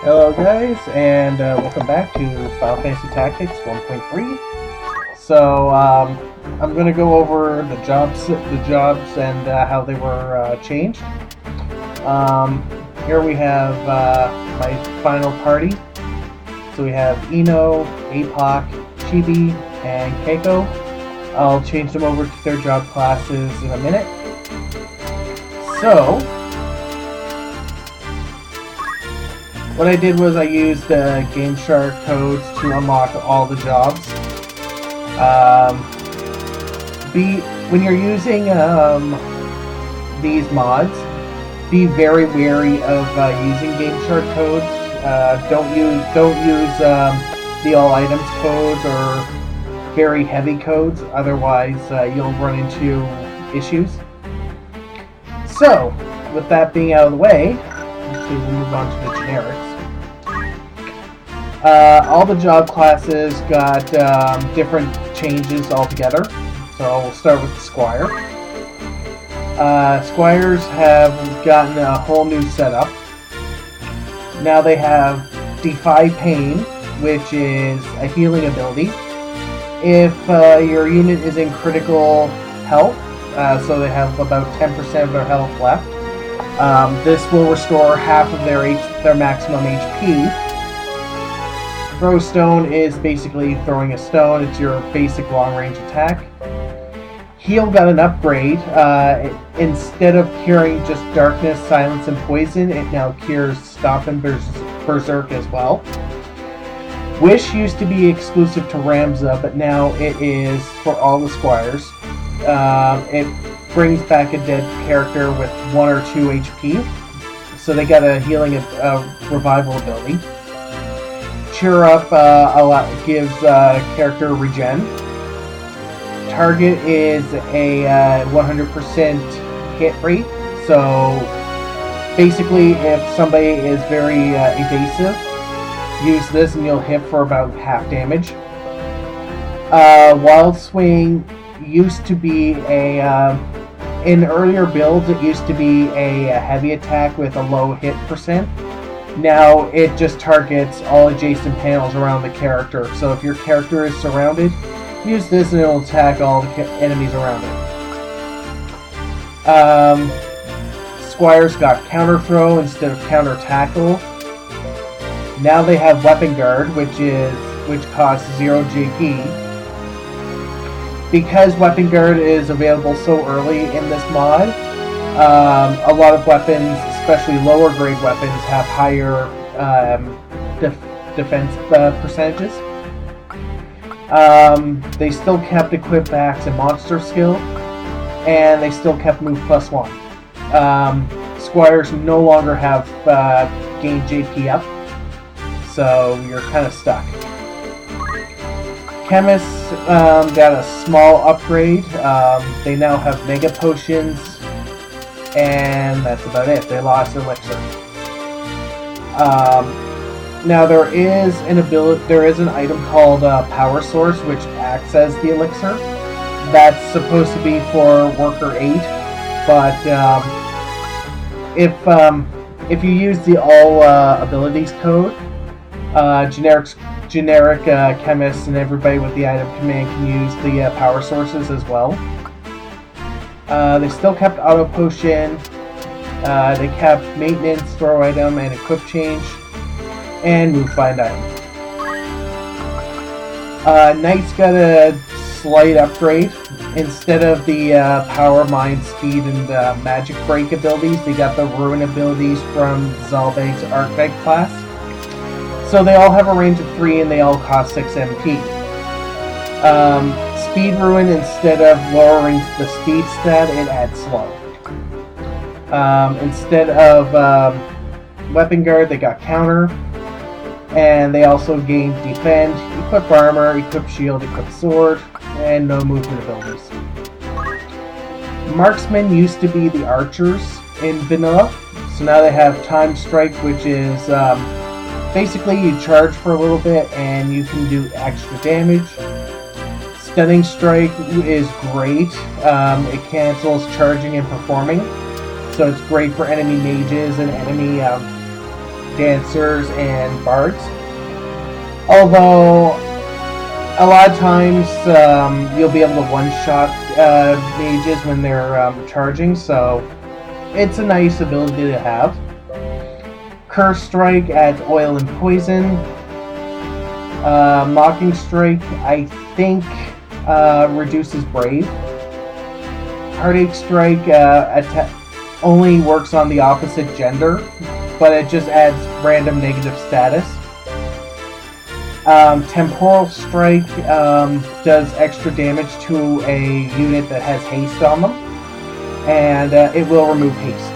Hello guys, and welcome back to Final Fantasy Tactics 1.3. I'm going to go over the jobs and how they were changed. Here we have my final party. So we have Ino, APOC, Chibi, and Keiko. I'll change them over to their job classes in a minute. So, what I did was I used the Game Shark codes to unlock all the jobs. When you're using these mods, be very wary of using Game Shark codes. Don't use the all items codes or very heavy codes. Otherwise, you'll run into issues. So, with that being out of the way, we'll move on to the generics. All the job classes got different changes altogether. So we'll start with the Squire. Squires have gotten a whole new setup. Now they have Defy Pain, which is a healing ability. If your unit is in critical health, so they have about 10% of their health left, this will restore half of their maximum HP. Throw Stone is basically throwing a stone. It's your basic long-range attack. Heal got an upgrade. Instead of curing just darkness, silence, and poison, it now cures Stomp and Berserk as well. Wish used to be exclusive to Ramza, but now it is for all the Squires. It brings back a dead character with 1 or 2 HP, so they got a healing revival ability. Cheer Up gives character regen. Target is a 100% hit rate, so basically if somebody is very evasive, use this and you'll hit for about half damage. Wild Swing used to be in earlier builds it used to be a heavy attack with a low hit percent. Now it just targets all adjacent panels around the character. So if your character is surrounded, use this and it'll attack all the enemies around it. Squires got counter throw instead of counter tackle. Now they have weapon guard, which costs 0 JP. Because weapon guard is available so early in this mod, a lot of weapons, especially lower grade weapons, have higher defense percentages. They still kept equip axe and monster skill, and they still kept move +1. Squires no longer have gain JP up, so you're kind of stuck. Chemists got a small upgrade. They now have mega potions, and that's about it. They lost elixir. Now there is an item called Power Source, which acts as the elixir. That's supposed to be for Worker 8, but if you use the all abilities code, generic chemists and everybody with the item command can use the power sources as well. They still kept auto potion. They kept maintenance, throw item, and equip change, and move find item. Knight's got a slight upgrade. Instead of the power, mind, speed, and magic break abilities, they got the ruin abilities from Zalbag's Arcbag class. So they all have a range of 3 and they all cost 6 MP. Speed ruin, instead of lowering the speed stat, it adds slow. Instead of weapon guard, they got counter. And they also gained defend, equip armor, equip shield, equip sword, and no movement abilities. Marksmen used to be the archers in vanilla, so now they have time strike, which is basically you charge for a little bit and you can do extra damage. Stunning strike is great. It cancels charging and performing, so it's great for enemy mages and enemy dancers and bards. Although a lot of times you'll be able to one-shot mages when they're charging, so it's a nice ability to have. Curse Strike adds oil and poison. Mocking Strike, I think, reduces Brave. Heartache Strike only works on the opposite gender, but it just adds random negative status. Temporal Strike does extra damage to a unit that has haste on them, and it will remove haste.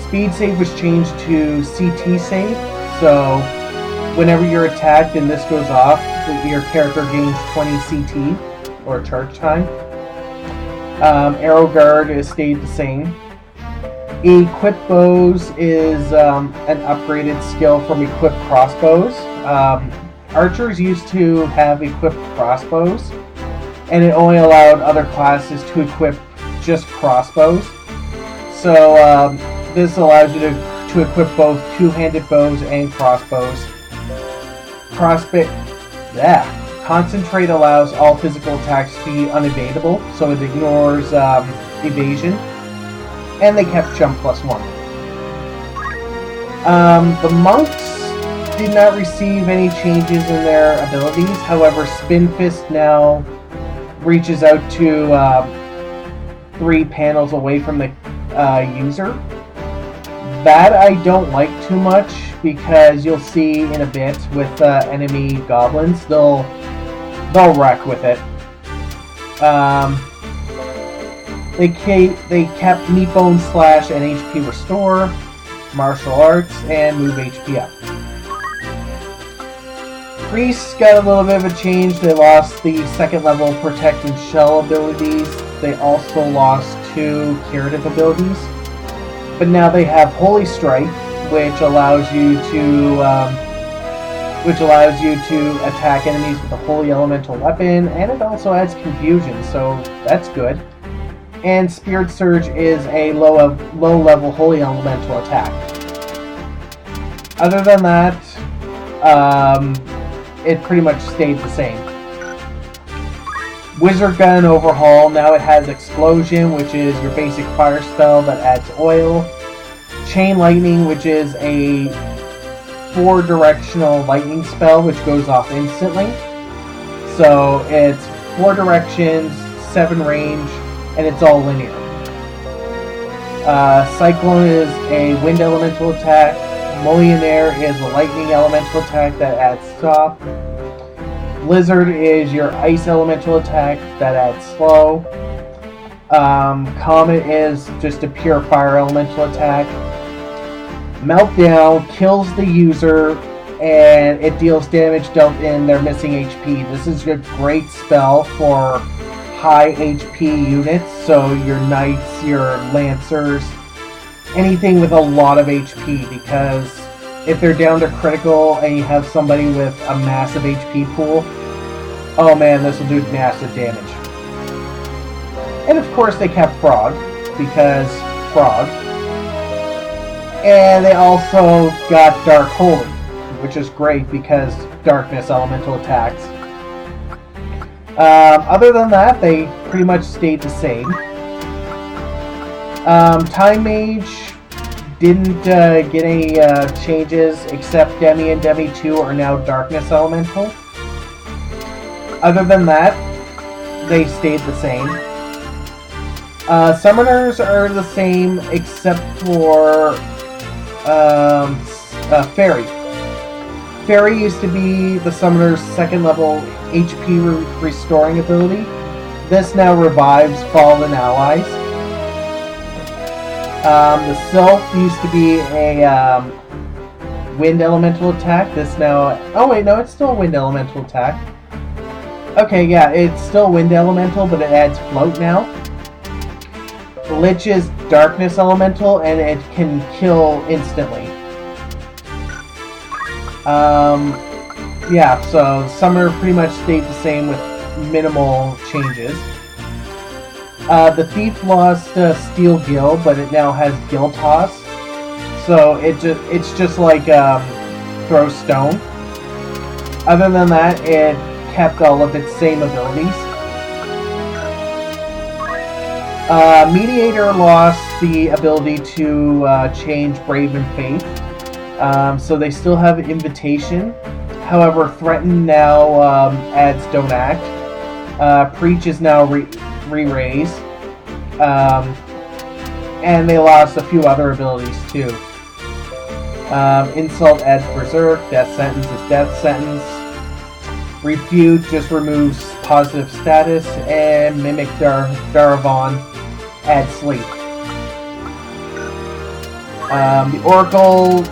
Speed Save was changed to CT Save, so whenever you're attacked and this goes off, your character gains 20 CT, or charge time. Arrow Guard is stayed the same. Equip Bows is an upgraded skill from Equip Crossbows. Archers used to have equipped crossbows, and it only allowed other classes to equip just crossbows. So this allows you to equip both two-handed bows and crossbows. Concentrate allows all physical attacks to be unevadable, so it ignores evasion. And they kept jump +1. The monks did not receive any changes in their abilities. However, Spin Fist now reaches out to 3 panels away from the user. That I don't like too much, because you'll see in a bit with enemy goblins, they'll wreck with it. They kept Meatbone Slash and HP Restore, Martial Arts, and move HP up. Priests got a little bit of a change. They lost the 2nd level Protect and Shell abilities. They also lost 2 curative abilities. But now they have Holy Strike, which allows you to attack enemies with a holy elemental weapon, and it also adds confusion, so that's good. And Spirit Surge is a low-level holy elemental attack. Other than that, it pretty much stayed the same. Wizard Gun overhaul. Now it has Explosion, which is your basic fire spell that adds oil. Chain Lightning, which is a 4-directional lightning spell, which goes off instantly. So it's 4 directions, 7 range, and it's all linear. Cyclone is a wind elemental attack. Millionaire is a lightning elemental attack that adds stop. Blizzard is your ice elemental attack that adds slow. Comet is just a pure fire elemental attack. Meltdown kills the user, and it deals damage dealt in their missing HP. This is a great spell for high HP units, so your knights, your lancers, anything with a lot of HP, because if they're down to critical and you have somebody with a massive HP pool, oh man, this will do massive damage. And of course they kept Frog, because Frog. And they also got Dark Holy, which is great because darkness elemental attacks. Other than that, they pretty much stayed the same. Time Mage didn't get any changes, except Demi and Demi 2 are now Darkness Elemental. Other than that, they stayed the same. Summoners are the same, except for Fairy. Fairy used to be the Summoner's 2nd level HP restoring ability. This now revives fallen allies. The Sylph used to be a wind elemental attack. This now... Oh wait, no, it's still a wind elemental attack. Okay, yeah, it's still wind elemental, but it adds float now. Lich is darkness elemental, and it can kill instantly. Yeah, so Summoner pretty much stayed the same with minimal changes. The Thief lost Steel Gill, but it now has Gill Toss. So it's just like throw stone. Other than that, it kept all of its same abilities. Mediator lost the ability to change Brave and Faith. So they still have Invitation. However, Threaten now adds Don't Act. Preach is now re-raised. And they lost a few other abilities too. Insult adds Berserk. Death Sentence is Death Sentence. Refute just removes positive status. And Mimic Daravon adds Sleep. The Oracle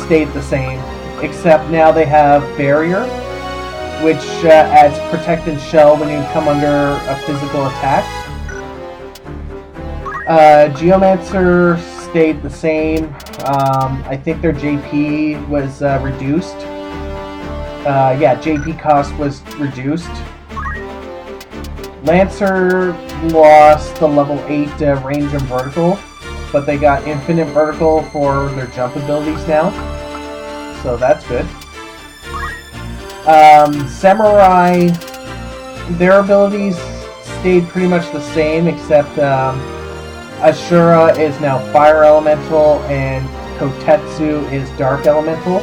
stayed the same, except now they have Barrier, which adds Protect and Shell when you come under a physical attack. Geomancer stayed the same. I think their JP was reduced. Yeah, JP cost was reduced. Lancer lost the level 8 range and vertical, but they got infinite vertical for their jump abilities now. So that's good. Samurai, their abilities stayed pretty much the same, except Ashura is now Fire Elemental and Kotetsu is Dark Elemental.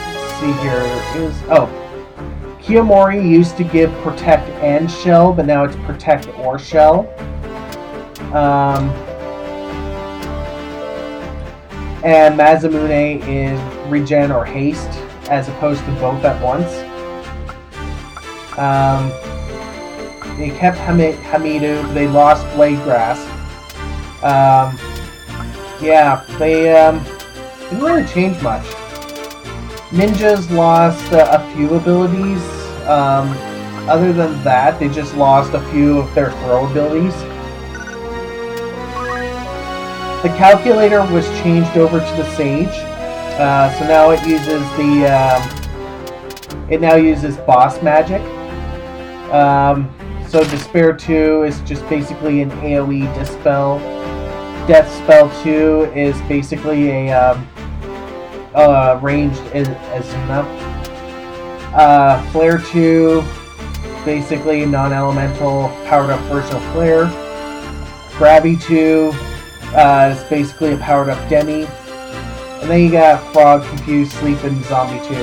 Let's see here. Kiyomori used to give Protect and Shell, but now it's Protect or Shell. And Mazamune is Regen or Haste, as opposed to both at once. They kept Hamidu, they lost Blade Grasp. Yeah, they didn't really change much. Ninjas lost a few abilities. Other than that, they just lost a few of their throw abilities. The calculator was changed over to the Sage, so now it uses it now uses boss magic. So Despair 2 is just basically an AoE dispel. Death Spell 2 is basically a ranged Azuna. Flare 2, basically non-elemental powered up version of Flare. Grabby 2 is basically a powered up Demi. And then you got Frog, Confused, Sleep, and Zombie 2.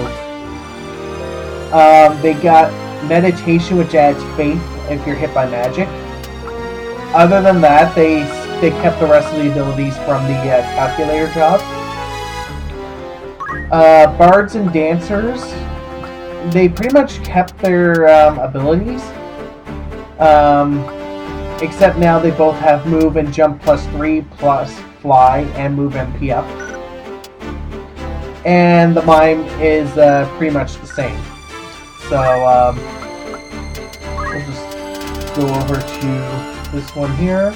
They got Meditation, which adds Faith if you're hit by magic. Other than that, they kept the rest of the abilities from the calculator job. Bards and Dancers, they pretty much kept their abilities. Except now they both have Move and Jump +3 plus Fly and Move MP up. And the Mime is pretty much the same. So we'll just go over to this one here.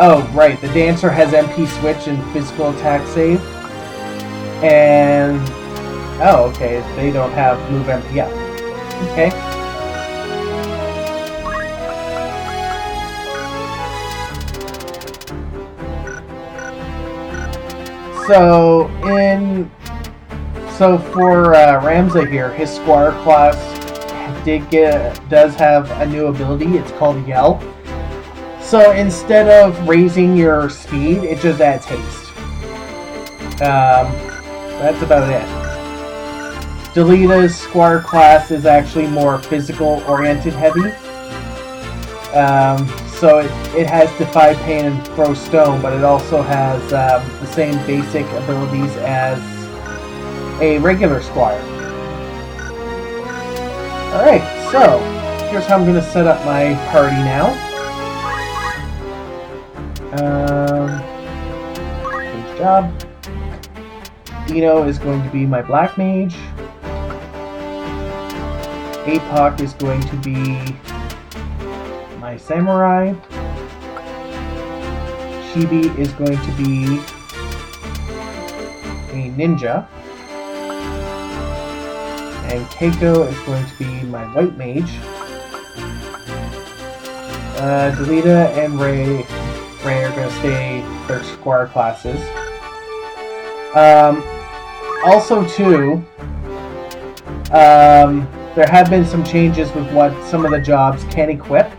Oh, right, the Dancer has MP switch and physical attack save. And oh, okay, they don't have Move MP up. Okay. So for Ramza here, his Squire class does have a new ability. It's called Yell. So instead of raising your speed, it just adds haste. That's about it. Delita's Squire class is actually more physical-oriented heavy. So it has Defy Pain and Throw Stone, but it also has the same basic abilities as a regular Squire. Alright, so here's how I'm going to set up my party now. Change job. Dino is going to be my Black Mage. APOC is going to be my Samurai. Chibi is going to be a Ninja. And Keiko is going to be my White Mage. Delita and Ray are going to stay their Squire classes. Also, too, there have been some changes with what some of the jobs can equip.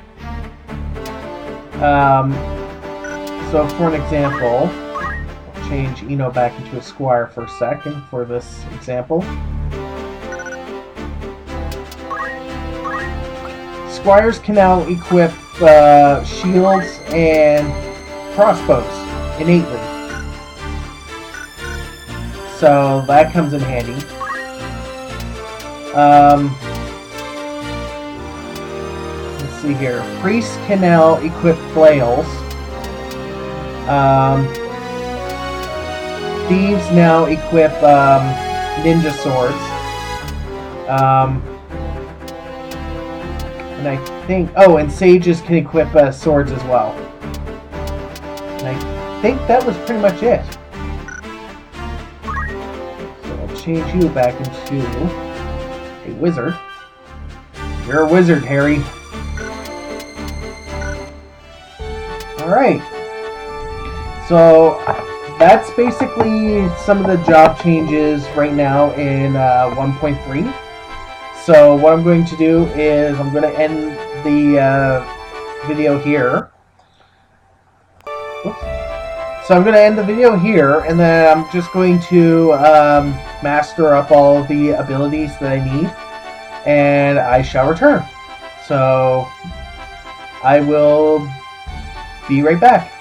So, for an example, I'll change Eno back into a Squire for a second for this example. Squires can now equip shields and crossbows innately. So that comes in handy. Let's see here. Priests can now equip flails. Thieves now equip ninja swords. And I think... Oh, and sages can equip swords as well. And I think that was pretty much it. So I'll change you back into a wizard. You're a wizard, Harry. Alright. So that's basically some of the job changes right now in 1.3. So what I'm going to do is I'm going to end the video here. Oops. So I'm going to end the video here, and then I'm just going to master up all the abilities that I need, and I shall return. So I will be right back.